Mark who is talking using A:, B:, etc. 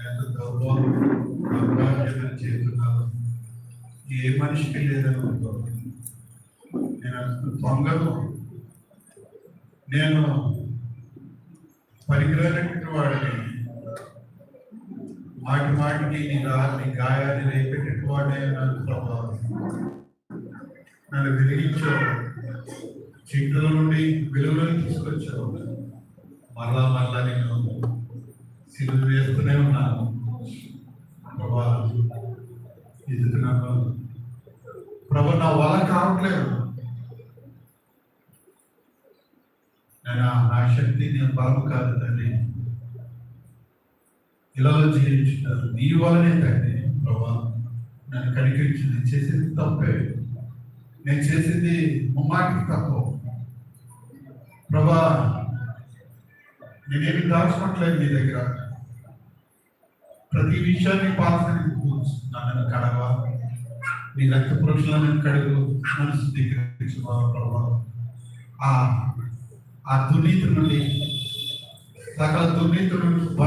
A: ఎంత దౌర్భాగ్యం చేస్తున్నారు. ఏ మనిషికి లేదని అనుకోను. నేను దొంగను, నేను పనికిరానటువంటి వాడిని, మాటి మాటికి నీ గాయాన్ని రేపెట్టి వాడే నన్ను ప్రభావం నన్ను వెలిగించావు, చీకటిల నుండి వెలుగులోకి తీసుకొచ్చావు. మరలా నేను సిలువ వేస్తూనే ఉన్నాను ప్రభా. ఎదుగుతున్నాను ప్రభా, నా వల్ల కావట్లేదు. నా శక్తి నేను బలము కాదు తండ్రి, ఇలా జీవించుతాను నీ వల్లనే తండ్రి. ప్రభా నన్ను కనికరించింది, చేసేది తప్పే, నేను చేసేది ముమ్మాటికి తప్పు ప్రభా. నేనేమి దాచుకోవట్లేదు నీ దగ్గర, ప్రతి విషయాన్ని పాత్రని నన్ను కడగ, నీ రక్త పురుషులను కడుగు, మనసు స్వీకరించువా ప్రభా. ఆ దుర్నీతి నుండి, సకల దుర్నీతి నుండి